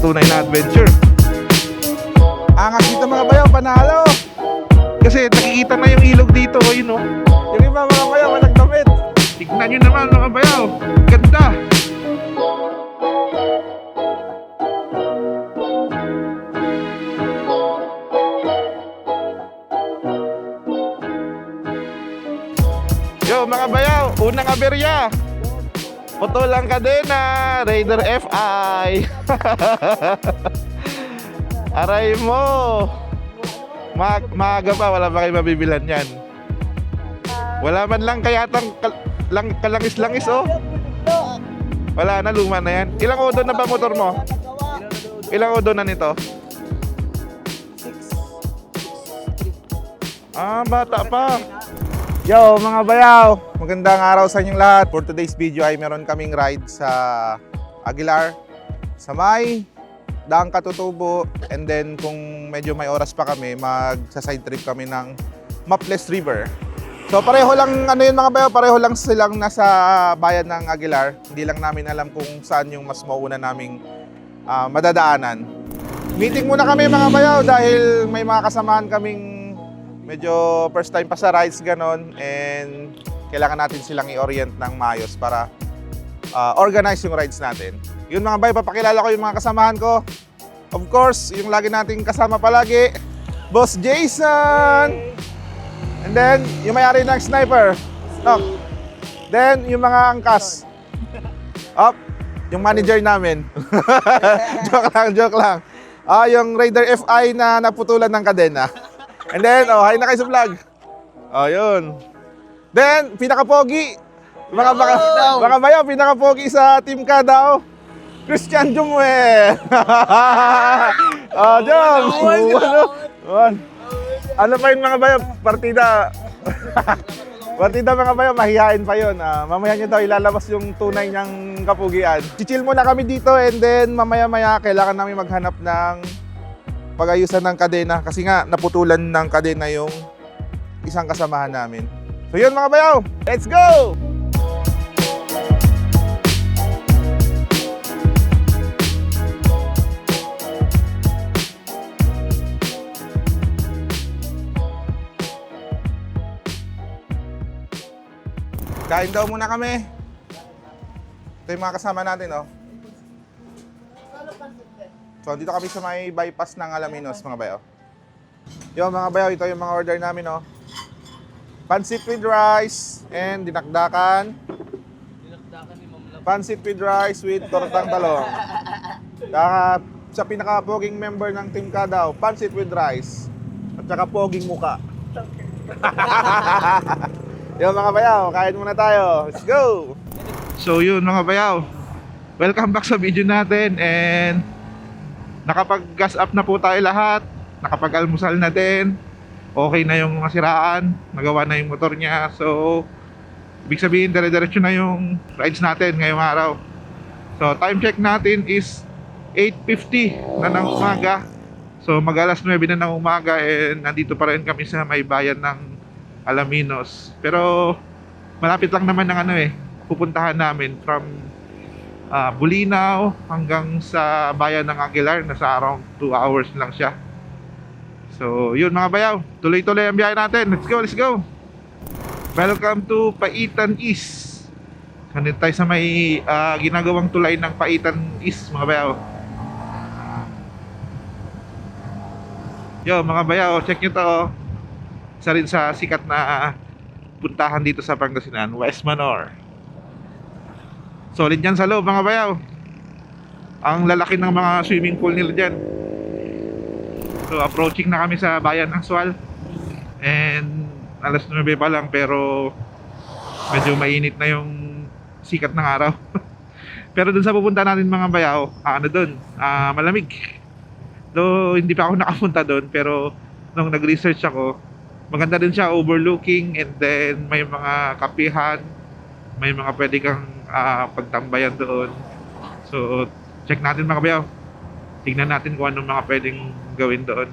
tunay na adventure. Angas dito mga bayaw, panalo! Kasi nakikita na yung ilog dito, yun oh. Yung iba mga bayaw, walang damit. Tignan nyo naman mga bayaw, ganda. Yo mga bayaw, unang aberya. Putol ang kadena, Raider FI. Aray mo. Maaga pa, wala pa kayo mabibilan yan. Wala man lang kayatang kalangis-langis oh. Wala na, luma na yan. Ilang odo na ba motor mo? Ilang odo na nito? Ah, bata pa. Yo mga bayaw, magandang araw sa inyong lahat. For today's video ay meron kaming ride sa Aguilar, sa may Daang Katutubo, and then kung medyo may oras pa kami, magsa-side trip kami ng Maples River. So pareho lang ano yun mga bayaw, pareho lang silang nasa bayan ng Aguilar. Hindi lang namin alam kung saan yung mas mauna naming madadaanan. Meeting muna kami mga bayaw dahil may mga kasamahan kaming medyo first time pa sa rides ganon, and kailangan natin silang i-orient ng maayos para organize yung rides natin. Yun mga bay, papakilala ko yung mga kasamahan ko. Of course, yung lagi nating kasama palagi, Boss Jason! And then, yung may-ari ng Sniper, Stock. Then, yung mga angkas. Up, yung manager namin. Joke lang. Yung Raider FI na naputulan ng kadena. And then, hi na kayo sa vlog. Yun. Then, pinaka-pogi. Mga bayaw, pinaka-pogi sa Team Kada, Christian Jumwe. Jom. Ano pa yun mga bayaw? Partida. Partida mga bayaw, mahihain pa yun. Mamaya nyo daw ilalabas yung tunay niyang kapugian. Chichill muna kami dito, and then mamaya-maya kailangan namin maghanap ng pag-ayusan ng kadena kasi nga naputulan ng kadena yung isang kasamahan namin. So yun mga bayaw, let's go! Kain daw muna kami. Ito yung mga kasama natin, oh. So, dito kami sa may bypass ng Alaminos, mga bayaw. Yo, mga bayaw, ito yung mga order namin, oh. Pansit with rice and dinakdakan. Pansit with rice with tortang talong. Sa pinaka-poging member ng Team Kada, pansit with rice. At saka poging muka. Yo, mga bayaw, kain muna tayo. Let's go! So yun mga bayaw, welcome back sa video natin, and nakapag-gas up na po tayo lahat. Nakapag-almusal na din. Okay na yung mga siraan. Nagawa na yung motor niya. So, ibig sabihin, dire-diretso na yung rides natin ngayong araw. So, time check natin is 8:50 na ng umaga. So, mag-alas 9 na ng umaga, and nandito pa rin kami sa may bayan ng Alaminos. Pero, malapit lang naman ng pupuntahan namin from Bulinaw hanggang sa bayan ng Aguilar. Nasa around 2 hours lang siya. So yun mga bayaw, tuloy-tuloy ang biyahe natin. Let's go, let's go. Welcome to Paitan East. Nandito tayo sa may ginagawang tulay ng Paitan East mga bayaw. Yo mga bayaw, check nyo to. Isa rin sa sikat na puntahan dito sa Pangasinan, West Manor. Solid yan sa loob mga bayaw. Ang lalaki ng mga swimming pool nila dyan. So approaching na kami sa bayan ng Sual. And alas 9 pa lang, pero medyo mainit na yung sikat ng araw. Pero dun sa pupunta natin mga bayaw, malamig. Though hindi pa ako nakapunta dun, pero nung nag-research ako, maganda din siya, overlooking, and then may mga kapihan, may mga pwede kang pagtambayan doon. So check natin mga bayaw. Tignan natin kung anong mga pwedeng gawin doon.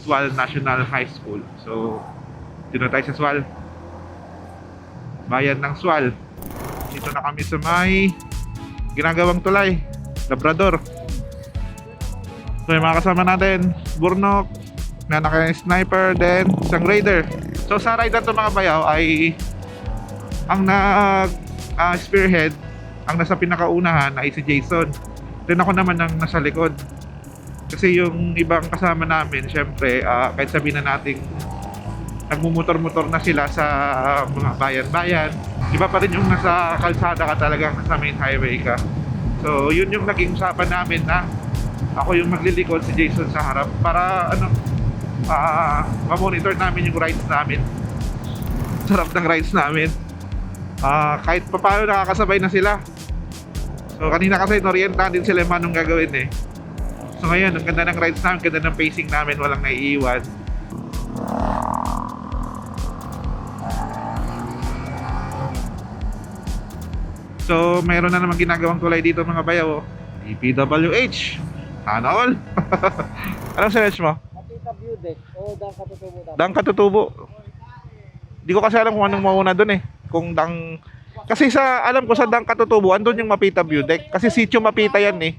Sual National High School. So dito tayo sa Sual, bayan ng Sual. Dito na kami sa may ginagawang tulay, Labrador. So yung mga kasama natin, Burnok, na naka-sniper, then isang raider. So sa ride na to mga bayaw ay ang spearhead, ang nasa pinakaunahan ay si Jason. Then ako naman ang nasa likod. Kasi yung ibang kasama namin, syempre, kahit sabihin na natin nagmumotor-motor na sila sa mga bayan-bayan, iba pa rin yung nasa kalsada ka talagang nasa main highway ka. So yun yung naging usapan namin na ako yung maglilikod, si Jason sa harap para ma-monitor namin yung rides namin. Sarap ng rides namin. Kahit pa paano nakakasabay na sila. So kanina kasi norientahan din sila yung anong gagawin eh. So ngayon, ang ganda ng rides namin, ganda ng pacing namin, walang naiiwan. So mayroon na naman ginagawang tulay dito mga bayaw. DPWH. Sana all. Anong search mo? Makita view deck o dang katutubo dapat. Dang Katutubo. Di ko kasi alam kung anong mauna dun eh. Kung dang... Kasi sa alam ko sa Dang Katutubo, andun yung Mapita View Deck. Kasi sitio Mapita yan eh.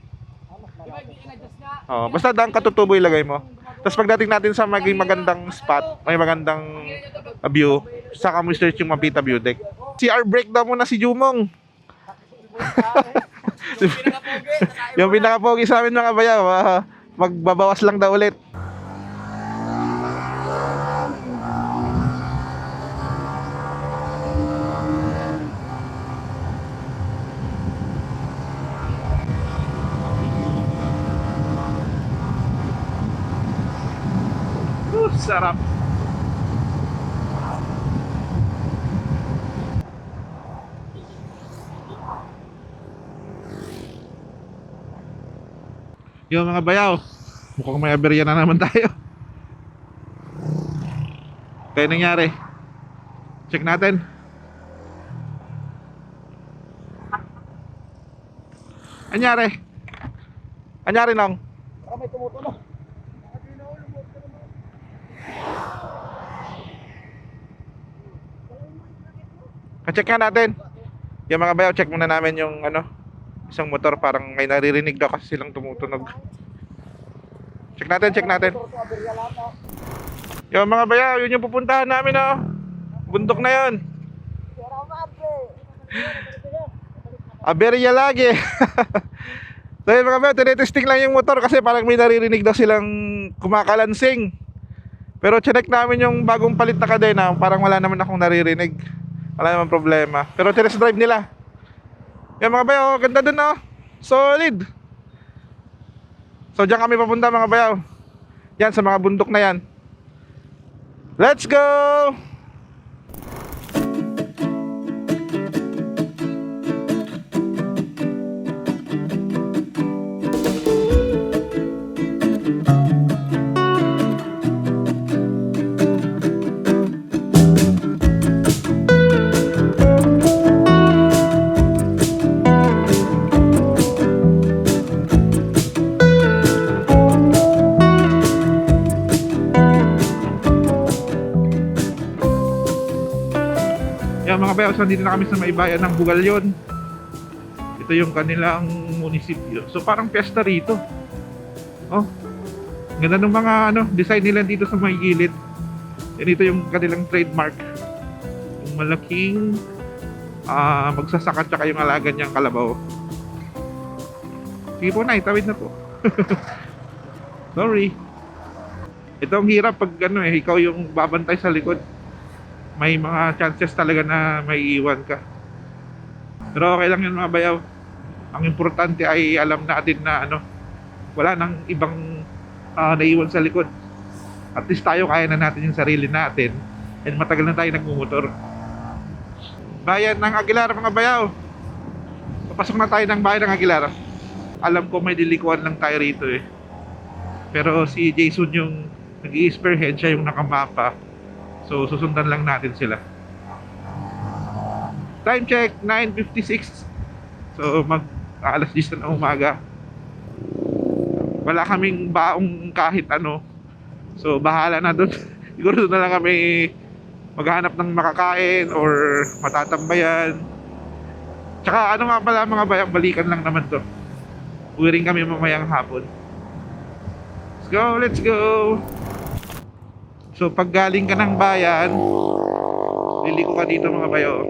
Basta Dang Katutubo ilagay mo. Tapos pagdating natin sa magandang spot, may magandang view, saka mo search yung Mapita View Deck. CR break daw muna si Jumong. Yung pinaka-pogi sa amin mga bayaw, magbabawas lang daw ulit. Sarap. Yung mga bayaw, mukhang may aberya na naman tayo. Kaya nangyari, check natin. Anyari? Anyari nang? Baka may tumutunog. Check nga natin. Yung mga bayaw, check muna namin yung isang motor, parang may naririnig daw kasi silang tumutunog. Check natin, check natin. Yung mga bayaw, yun yung pupuntahan namin bundok na yun. Aberya lagi. So yung mga bayaw, tinetesting lang yung motor kasi parang may naririnig daw silang kumakalansing. Pero check namin yung bagong palit na kadena, parang wala naman akong naririnig. Wala naman problema. Pero test drive nila. Yung mga bayaw, ganda dun solid. So diyan kami papunta mga bayaw. Yan sa mga bundok na yan. Let's go! Mga bayaw, so dito na kami sa may bayan ng Bugalyon. Ito yung kanilang munisipyo. So parang piyesta rito. Ganda ng mga design nila dito sa may gilid. Yan, ito yung kanilang trademark. Yung malaking magsasaka tsaka yung alaga niyang kalabaw. Sige po na, itawid na po. Sorry. Ito ang hirap pag ikaw yung babantay sa likod. May mga chances talaga na may iwan ka. Pero okay lang yun mga bayaw. Ang importante ay alam natin na wala nang ibang naiwan sa likod. At least tayo kaya na natin yung sarili natin. And matagal na tayo nagmumotor. Bayan ng Aguilar mga bayaw. Papasok na tayo ng bayan ng Aguilar. Alam ko may dilikuan lang tayo rito eh. Pero si Jason yung nag-i-spearhead, siya yung nakamapa. So susundan lang natin sila. Time check 9:56. So alas 10 na umaga. Wala kaming baong kahit So bahala na doon. Siguro doon na lang kami maghanap ng makakain or matatambayan. Tsaka nga pala mga bayang, balikan lang naman to. Uwi rin kami mamayang hapon. Let's go, let's go. So pag galing ka ng bayan, liliko ka dito mga bayo.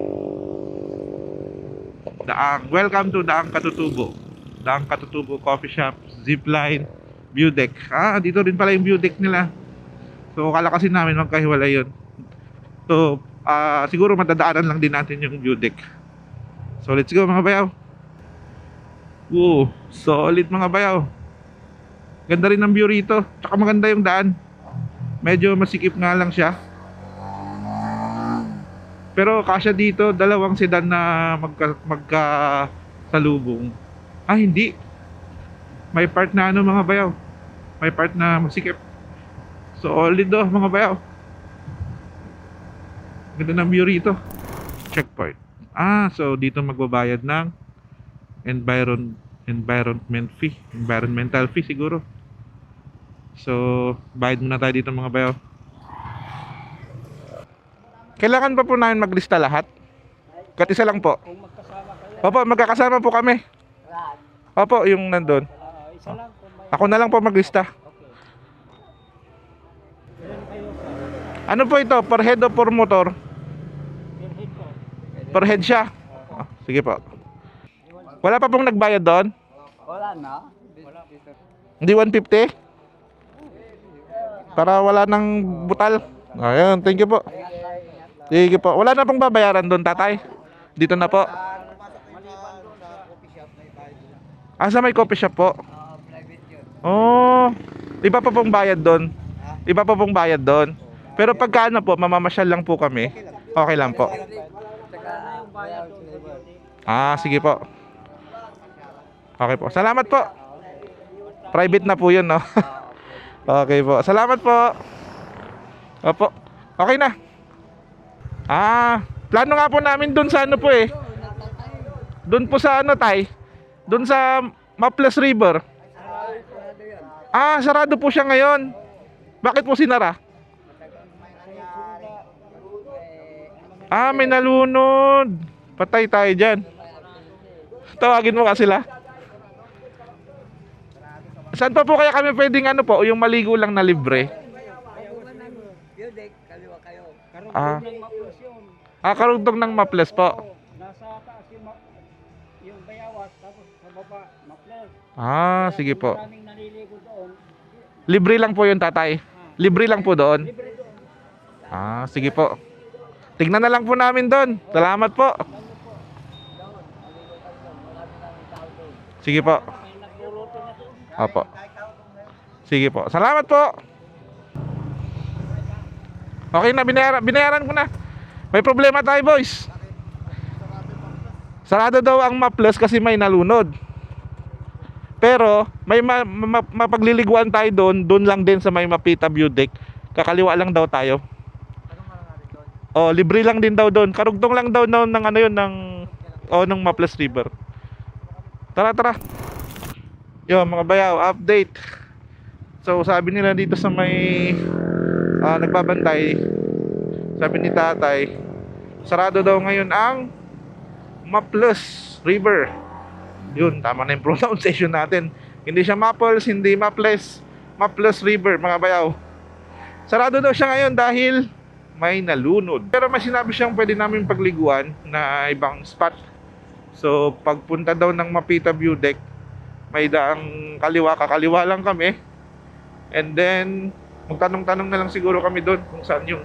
Daang, welcome to Daang Katutubo. Daang Katutubo Coffee Shop, Zipline, View Deck. Dito rin pala yung view deck nila. So akala kasi namin magkahiwalay yun. So siguro matadaanan lang din natin yung view deck. So let's go mga bayaw. Woo, solid mga bayaw. Ganda rin ang view rito. Tsaka maganda yung daan. Medyo masikip nga lang siya. Pero kasya dito, dalawang sedan na magkasalubong. Hindi. May part na mga bayaw. May part na masikip. Solid mga bayaw. Ganda ng view rito. Checkpoint. So dito magbabayad ng environmental fee siguro. So bayad muna tayo dito mga bayaw. Kailangan pa po namin maglista lahat? Kat isa lang po. Kung magkasama kayo. Opo, magkakasama po kami. Lahat. Opo, yung nandun. Isa lang kung may... Ako na lang po maglista. Okay. Ilan kayo sa... Ano po ito? Per head o per motor? Per head ko. Per head siya. Sige po. Wala pa pong nagbayad doon? Wala na. Wala. Hindi 150? Para wala nang butal. Ayun, thank you po. Sige po. Wala na pong babayaran doon, tatay. Dito na po. Sa may coffee shop po? Oh, iba pa pong bayad doon. Iba pa pong bayad doon. Pero pagkaano po, mamamasyal lang po kami. Okay lang po. Sige po. Okay po. Salamat po. Private na po yun, no? Okay po. Salamat po. Opo. Okay na. Plano nga po namin doon sa ano po eh. Doon po sa ano tay? Doon sa Maples River. Sarado po siya ngayon. Bakit po sinara? May nalunod. Patay tayo dyan. Tawagin mo ka sila. Saan pa po kaya kami pwedeng ano po, yung maligo lang na libre? Kaliwa kayo. Ah. Karugtong ng Maples yun. Karugtong ng Maples po. Nasa taas yung Bayawas, tapos sa baba, Maples. Sige po. Maraming naliligo doon. Libre lang po yun, tatay. Libre lang po doon. Libre doon. Sige po. Tignan na lang po namin doon. Salamat po. Sige po. May nagluluto na doon. Opo. Sige po. Salamat po. Okay na, binayaran ko na. May problema tayo, boys. Sarado daw ang Maples kasi may nalunod. Pero may mapagliliguan tayo doon lang din sa may Mapita View Deck. Kakaliwa lang daw tayo. Libre lang din daw doon. Karugtong lang daw ng ano yun ng Maples River. Tara. Mga bayaw, update. So sabi nila dito sa may nagbabantay, sabi ni tatay, sarado daw ngayon ang Maples River. Yun, tama na yung pronunciation natin. Hindi siya Maples, hindi Maples, Maples River mga bayaw. Sarado daw siya ngayon dahil may nalunod. Pero may sinabi siyang pwede namin pagliguan na ibang spot. So pagpunta daw ng Mapita View Deck, may daang kakaliwa lang kami. And then magtanong-tanong na lang siguro kami doon kung saan yung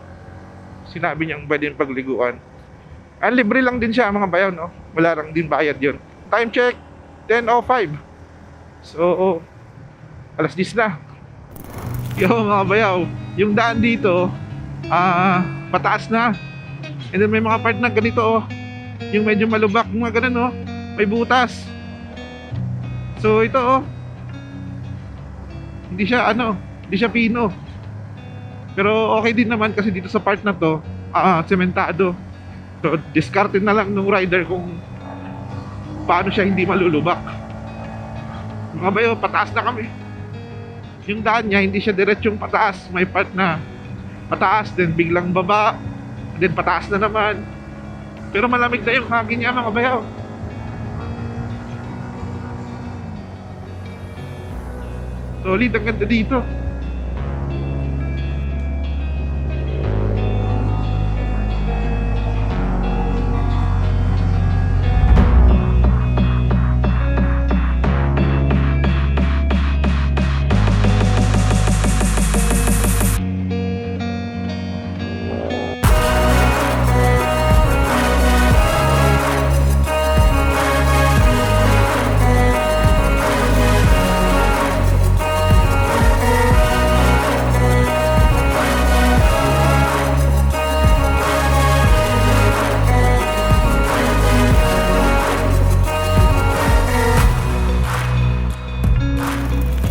sinabi niyang pwedeng pagliguan. Libre lang din siya mga bayaw, no? Wala lang din bayad yun. Time check, 10:05. So alas 10 na. Mga bayaw, yung daan dito pataas na. And then may mga part na ganito yung medyo malubak, mga ganun may butas. So ito hindi siya pino. Pero okay din naman kasi dito sa part na to sementado. So discarded na lang ng rider kung paano siya hindi malulubak. Mga bayo, pataas na kami. Yung daan niya hindi siya diretsong pataas. May part na pataas, then biglang baba, then pataas na naman. Pero malamig na yung hangin niya mga bayaw. So Solid, ang ganda dito.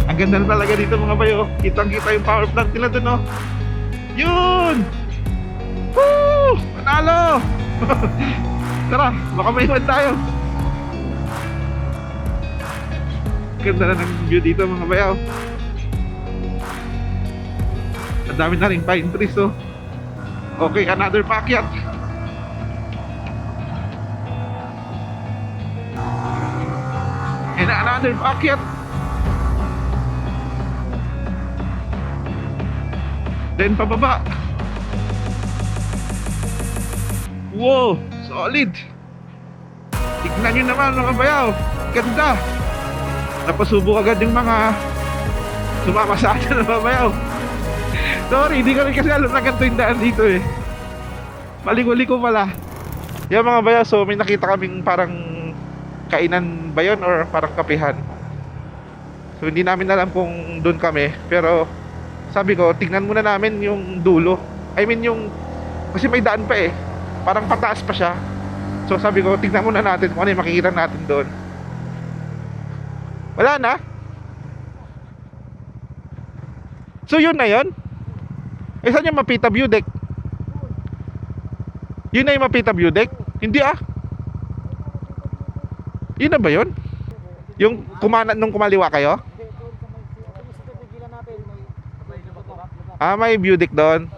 Ang ganda na talaga dito mga bayo. Kitang-kita yung power plant nila dun, oh. Yun! Woo! Panalo! Tara, baka may iwan tayo. Ganda na ng view dito mga bayo. Ang dami na rin pine trees, oh. Okay, another pakyat. And another pakyat. Then pababa. Wow, solid. Tignan nyo naman mga bayaw. Ganda. Napasubok agad yung mga sumama sa atin na mga bayaw. Sorry, hindi ko rin kasi alam na ganito yung daan dito eh. Maliko-liko pala. Yung mga bayaw, so may nakita kaming parang kainan ba yun or parang kapihan. So hindi namin alam kung doon kami. Pero sabi ko, tignan muna namin yung dulo. I mean yung, kasi may daan pa eh. Parang pataas pa siya. So sabi ko, tignan muna natin kung ano yung makikita natin doon. Wala na? So yun na yun? Eh saan yung Mapita View Deck? Yun na yung Mapita View Deck? Hindi ah. Yun na ba yun? Yung nung kumaliwa kayo? Ah, may view deck doon.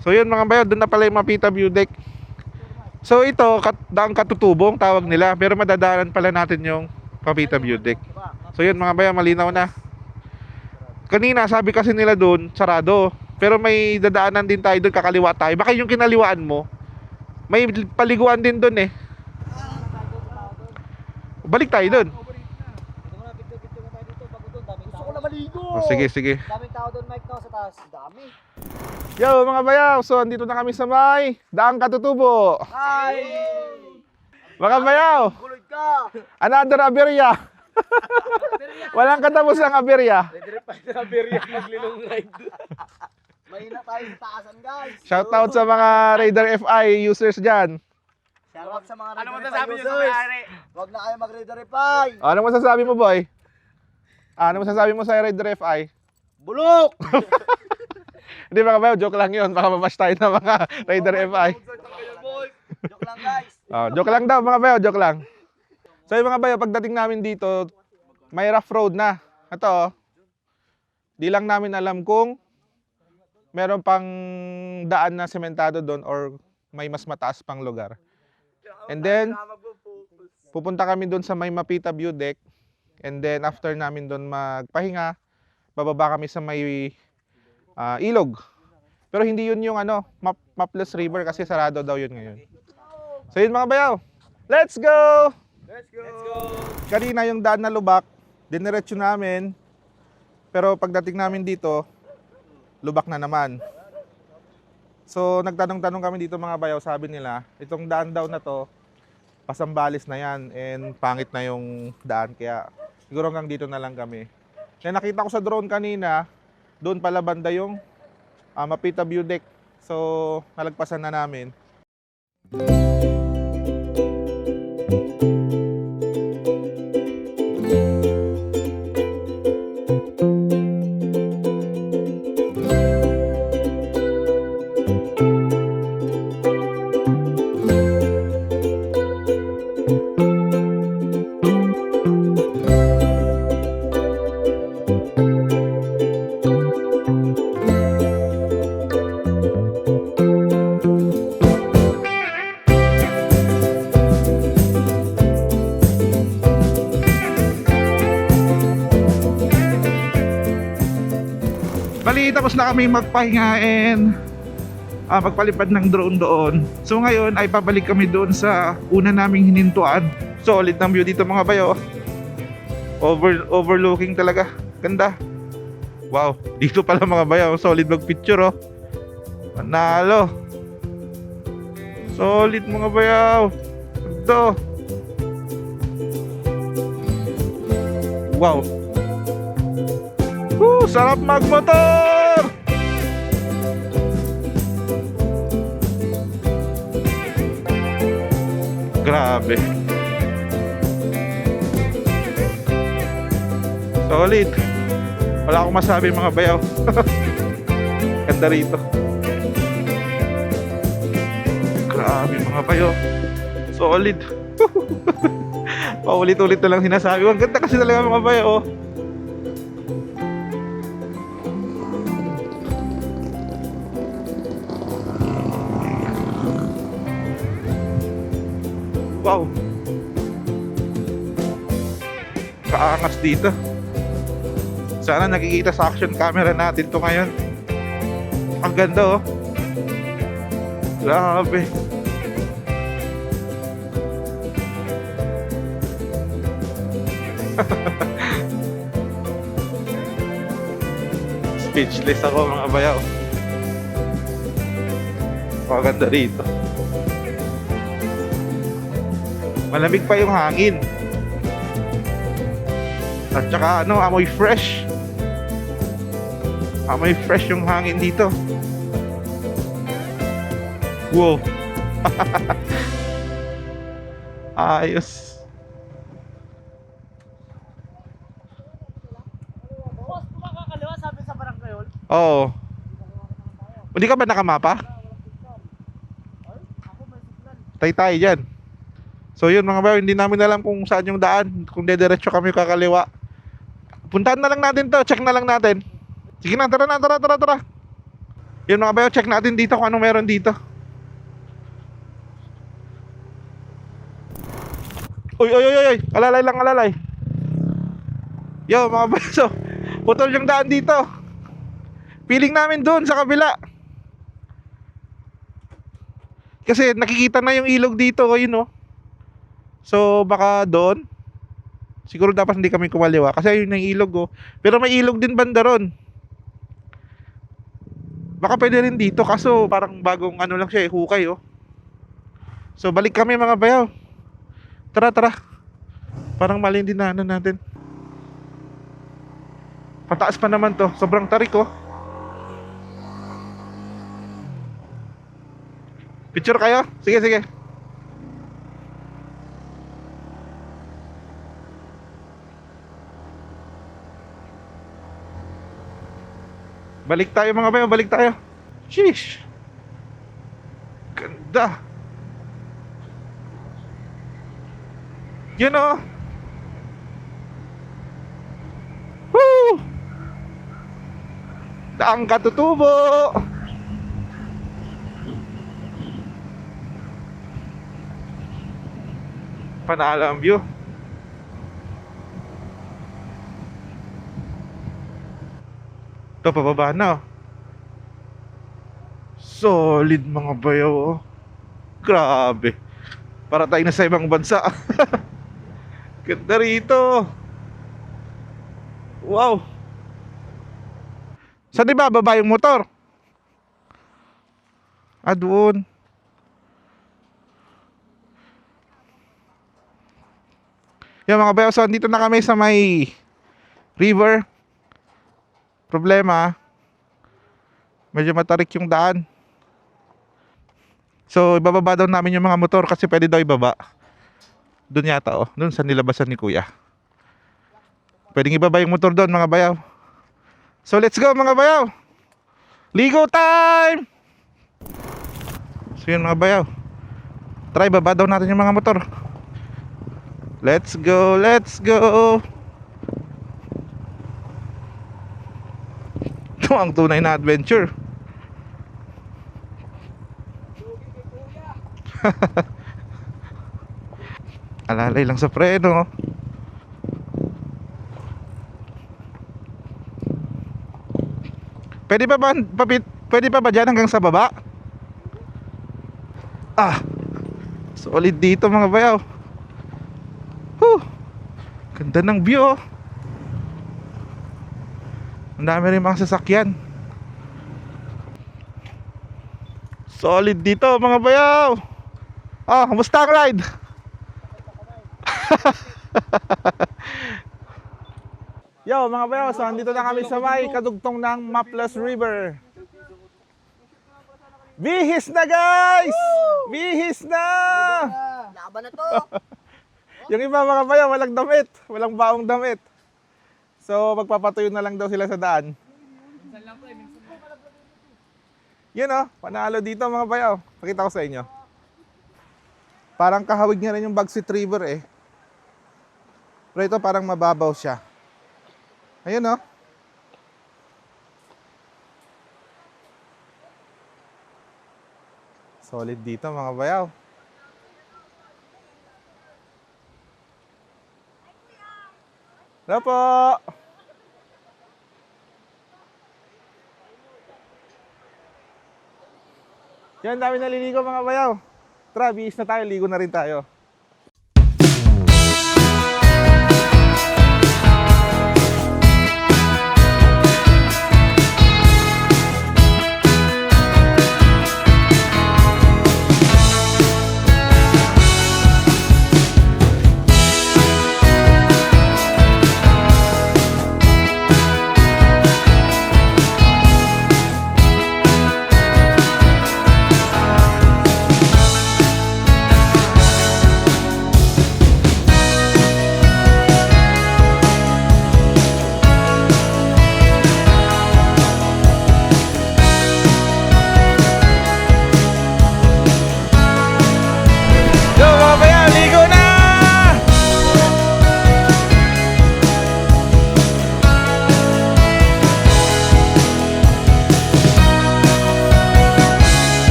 So yun mga bayo, doon na pala yung Mapita View Deck. So ito, daang katutubong tawag nila. Pero madadaanan pala natin yung Mapita View Deck. So yun mga bayo, malinaw na. Kanina sabi kasi nila doon, sarado. Pero may dadaanan din tayo doon, kakaliwa tayo. Baka yung kinaliwaan mo, may paliguan din doon eh. Balik tayo doon. Oh, sige, sige. Daming tao doon, Mike, no, sa taas. Dami. Yo mga bayaw, so andito na kami sa may Daang Katutubo. Hi! Mga bayaw, Kulod ka! another aberya. Walang katapos ng aberya. Ready pa na Beria maglilong ride. Mahina tayo sa taasan, guys. Shoutout sa mga Raider FI users dyan. Shoutout sa mga Raider FI users. Huwag na kayo mag-Raider FI. Ano masasabi mo, boy? Ano masasabi mo sa Raider FI? Bulok! Hindi mga bayaw, joke lang yun. Baka mabash tayo ng mga Raider FI. Joke lang, guys. Joke lang daw mga bayaw, joke lang. So yung mga bayaw, pagdating namin dito, may rough road na. Ito, di lang namin alam kung meron pang daan na sementado doon or may mas mataas pang lugar. And then, pupunta kami doon sa may Mapita View Deck. And then, after namin doon magpahinga, bababa kami sa may ilog. Pero hindi yun yung Maples River kasi sarado daw yun ngayon. So yun mga bayaw, let's go! Let's go! Kanina yung daan na lubak, diniretso namin. Pero pagdating namin dito, lubak na naman. So nagtanong-tanong kami dito mga bayaw, sabi nila, itong daan daw na to, Pasambales na yan and pangit na yung daan. Kaya siguro hanggang dito na lang kami. Kaya nakita ko sa drone kanina, doon pala banda yung Mapita View Deck. So nalagpasan na namin. bali tapos na kami magpahinga and magpalipad ng drone doon. So ngayon ay pabalik kami doon sa una naming hinintuan. Solid ng view dito mga bayo. Overlooking talaga. Ganda. Wow, dito pala mga bayo, solid mag-picture oh. Panalo. Solid mga bayaw. Ito. Wow. Sarap magmotor. Grabe. Solid. Wala akong masabi mga bayaw. Ganda rito. Grabe mga bayaw. Solid. Paulit-ulit na lang sinasabi. Ang ganda kasi talaga mga bayaw. Wow. Kaangas dito. Sana nakikita sa action camera natin to ngayon. Ang ganda oh. Grabe. Speechless ako mga bayaw. Maganda rito. Malamig pa yung hangin. At saka ano, amoy fresh. Amoy fresh yung hangin dito. Wow. Ayos. Boss, kumakakaliwa sabi sa barangay. Oo. Hindi ka ba nakamapa? Tay-tay dyan. So yun mga bayo, hindi namin alam kung saan yung daan. Kung dediretso kami kakaliwa. Puntahan na lang natin to, check na lang natin. Sige na, tara. Yun mga bayo, check natin dito kung anong meron dito. Uy, alalay lang, alalay. Yo mga bayo, so, putol yung daan dito. Piling namin doon sa kabila. Kasi nakikita na yung ilog dito, yun oh. So baka doon. Siguro dapat hindi kami kumaliwa kasi ayun yung ilog oh. Pero may ilog din banda ron. Baka pwede rin dito kaso parang bagong ano lang siya eh, hukay oh. So balik kami mga bayaw. Tara. Parang mali din na ano natin. Pataas pa naman to. Sobrang tarik oh. Picture kayo? Sige. Balik tayo mga bayo, balik tayo. Sheesh. Ganda. Yun o. Woo! Daang Katutubo. Panalo ang view. Ito, pababa na oh. Solid mga bayaw oh. Grabe. Para tayo na sa ibang bansa. Ganda rito. Wow. Saan diba baba yung motor? Doon. Yan mga bayaw, so dito na kami sa may river. Problema, medyo matarik yung daan. So ibababa daw namin yung mga motor kasi pwede daw ibaba. Doon yata oh, doon sa nilabasan ni kuya. Pwedeng ibaba yung motor doon mga bayaw. So let's go mga bayaw. Ligo time! So yun mga bayaw, try baba daw natin yung mga motor. Let's go. Ito ang tunay na adventure. Alalay lang sa preno. Pwede pa ba dyan hanggang sa baba? Ah, solid dito mga bayaw. Ganda ng view oh. Ang dami rin mga sasakyan. Solid dito mga bayaw. Kamusta ang ride? Yo mga bayaw, so andito na kami sa may kadugtong ng Maples River. Bihis na guys! Bihis na! Laban na to. Yung iba mga bayaw, walang damit. Walang baong damit. So magpapatuyo na lang daw sila sa daan. Yun oh, panalo dito mga bayaw. Pakita ko sa inyo. Parang kahawig niya rin yung Bagsit River eh. Pero ito parang mababaw siya. Ayun oh. Solid dito mga bayaw. Hello po. Yan, dami naliligo mga bayaw. Tara, bihis na tayo, ligo na rin tayo.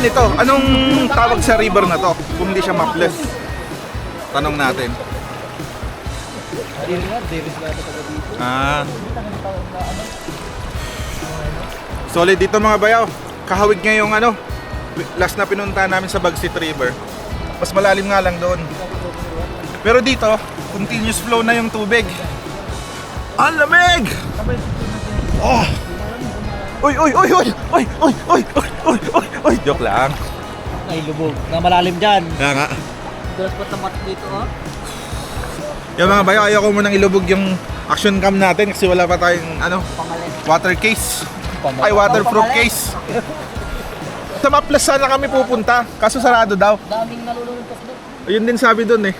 Nito, anong tawag sa river na to kung hindi siya Maples? Tanong natin. Solid dito mga bayaw. Kahawig nga yung last na pinunta namin sa Bagsit River. Mas malalim nga lang doon. Pero dito, continuous flow na yung tubig. Ang lamig! Oh! Uy! Joke lang. Ay, lubog. Na malalim dyan. Kaya nga. Dulas pa tamat dito, oh. Yung mga bayo, ayaw ko munang ilubog yung action cam natin kasi wala pa tayong water case. Ay, waterproof case. Sa Maples sana kami pupunta, kaso sarado daw. Daming nalulunod kasi doon. Ayun din sabi dun eh.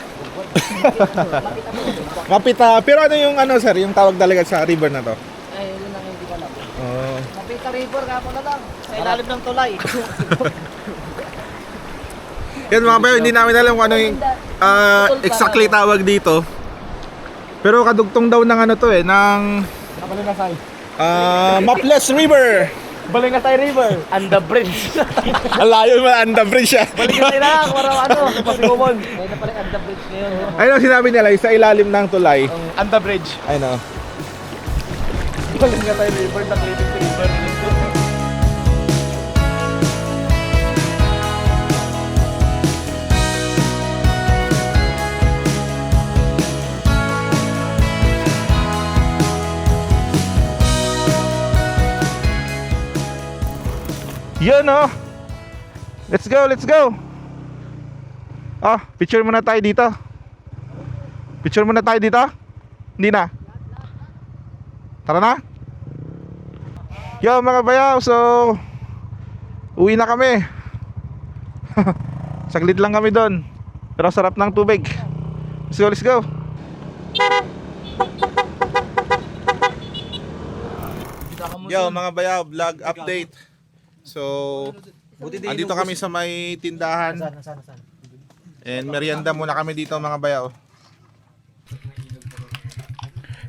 Mapita. Pero ano yung sir, yung tawag talaga sa river na to? Ay, yun ang hindi ko alam. Oh. Mapita River, nga po na lang. Sa ilalim ng tulay. Yan mga bayo, hindi namin alam kung ano yung exactly tawag dito. Pero kadugtong daw ng ng Nakalinasay. Maples River. Balingasay River. And the bridge. Ang layo mo, under bridge siya. Balingasay na lang, parang pasikumon. May na pala and the bridge ngayon. Ayun ang sinabi nila, sa ilalim ng tulay. And the bridge. Ayun o. Balingasay River, naklipin sa river. Yun oh. Let's go, let's go. Picture muna tayo dito. Picture muna tayo dito. Hindi na. Tara na. Yo mga bayaw, so uwi na kami. Saglit lang kami doon. Pero sarap ng tubig. Let's go, let's go. Yo mga bayaw, vlog update. So, andito kami sa may tindahan. And merienda muna kami dito mga bayaw.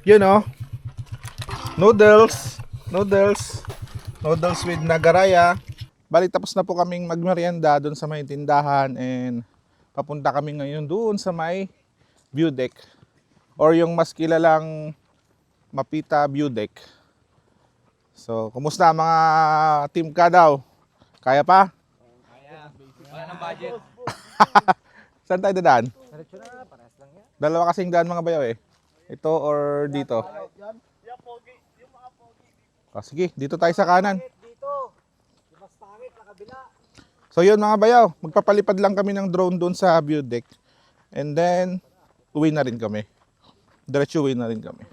Yun oh. Noodles with nagaraya, Bali tapos na po kaming magmerienda doon sa may tindahan and papunta kami ngayon doon sa may view deck or yung mas kilalang Mapita View Deck. So, kumusta mga team ka daw? Kaya pa? Wala nang budget. Saan tayo dadaan? Diretso na, parehas lang yan. Dalawa kasing daan mga bayaw eh. Ito or dito? Sige, dito tayo sa kanan. Dito. Mas pangit na kabila. So yun mga bayaw, magpapalipad lang kami ng drone doon sa view deck. And then, uwi na rin kami. Diretso uwi na rin kami.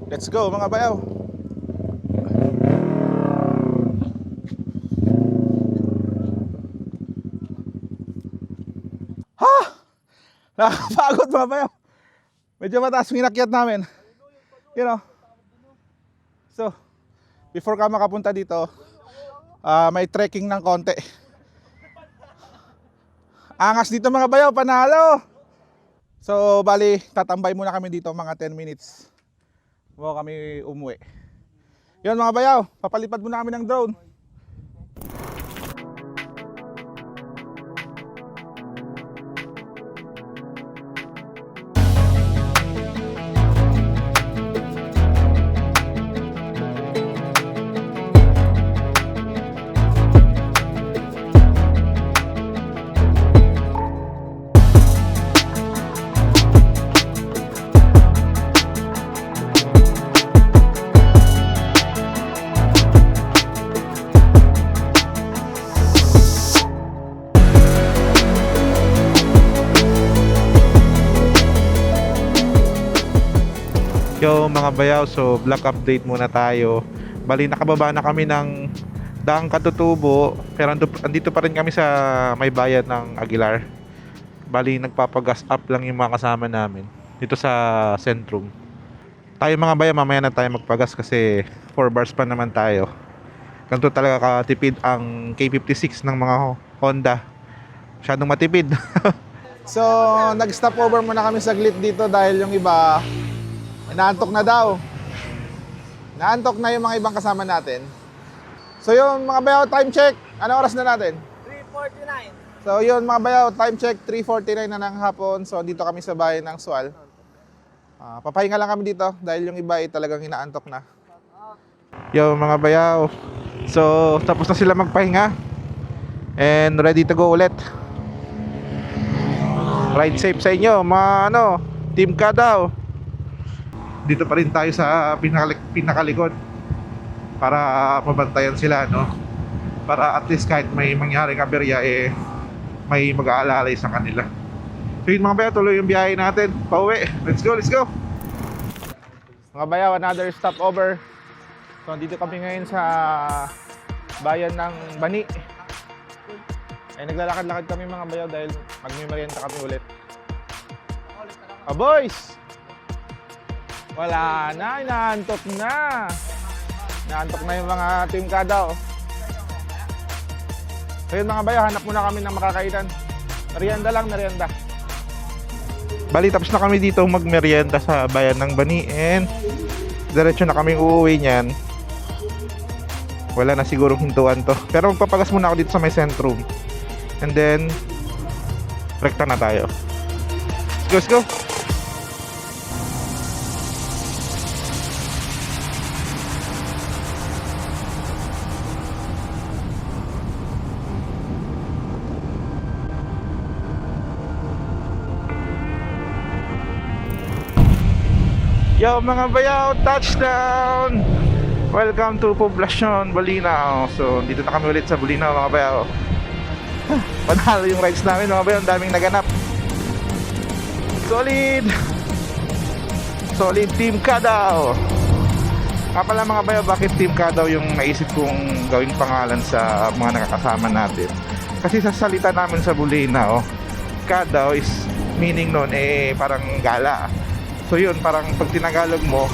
Let's go mga bayaw. Ha! Nakakapagod mga bayaw. Medyo mataas yung inakyat namin. You know. So, before ka makapunta dito, may trekking ng konti. Angas dito mga bayaw, panalo! So, bali, tatambay muna kami dito mga 10 minutes. Bago kami umuwi. Yun mga bayaw, papalipad muna kami ng drone. Yo mga bayaw, so vlog update muna tayo. Bali nakababa na kami ng Daang Katutubo, pero andito pa rin kami sa may bayan ng Aguilar. Bali nagpapagas up lang yung mga kasama namin dito sa Centrum. Tayo mga bayaw, mamaya na tayo magpagas kasi 4 bars pa naman tayo. Ganito talaga katipid ang K56 ng mga Honda. Masyadong matipid. So, nag-stop over muna kami saglit dito dahil yung iba inaantok na daw. Naantok na yung mga ibang kasama natin. So yun mga bayaw, time check. Ano oras na natin? 3:49. So yun mga bayaw, time check 3:49 na ng hapon. So dito kami sa bayan ng Sual. Papahinga lang kami dito dahil yung iba ay talagang inaantok na. Yo mga bayaw, so tapos na sila magpahinga and ready to go ulit. Ride safe sa inyo mga team ka daw. Dito pa rin tayo sa pinakalikod para mabantayan sila, no? Para at least kahit may mangyaring aberya may mag-aalalay sa kanila. So yun mga bayaw, tuloy yung biyahe natin pauwi. Let's go, let's go. Mga bayaw, another stopover. So dito kami ngayon sa bayan ng Bani. Ay naglalakad-lakad kami mga bayaw dahil magmimerienda kami ulit. Boys! Wala na, inaantok na. Inaantok na yung mga team ka daw. So yun mga bayaw, hanap muna kami ng makakainan. Merienda lang, merienda. Bali tapos na kami dito magmerienda sa bayan ng Bani and diretso na kami uuwi niyan. Wala na siguro hintuan to. Pero magpapagas muna ako dito sa may Centrum. And then rekta na tayo. Let's go, let's go. Yo mga bayaw, touchdown! Welcome to Poblacion, Bolinao. So dito na kami ulit sa Bolinao mga bayaw. Panalo yung rides namin mga bayaw, ang daming naganap. Solid! Solid Team Kadaw! Nga pala mga bayaw, bakit Team Kadaw yung naisip kong gawing pangalan sa mga nakakasama natin? Kasi sa salita namin sa Bolinao, Kadaw is meaning nun parang gala. So yun, parang pag tinagalog mo,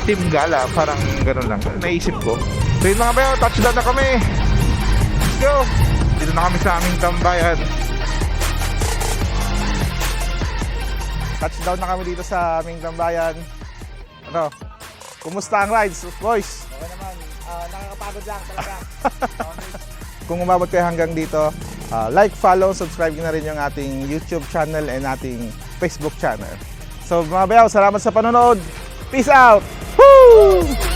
Team Gala, parang ganun lang. Naisip ko. So yun mga bayaw, touchdown na kami. Let's go! Dito na kami sa aming tambayan. Touchdown na kami dito sa aming tambayan. Ano? Kumusta ang rides, boys? Okay naman, nakakapagod lang talaga. kung umabot kayo hanggang dito, like, follow, subscribe na rin yung ating YouTube channel and ating Facebook channel. So mga bayaw, salamat sa panonood. Peace out! Woo!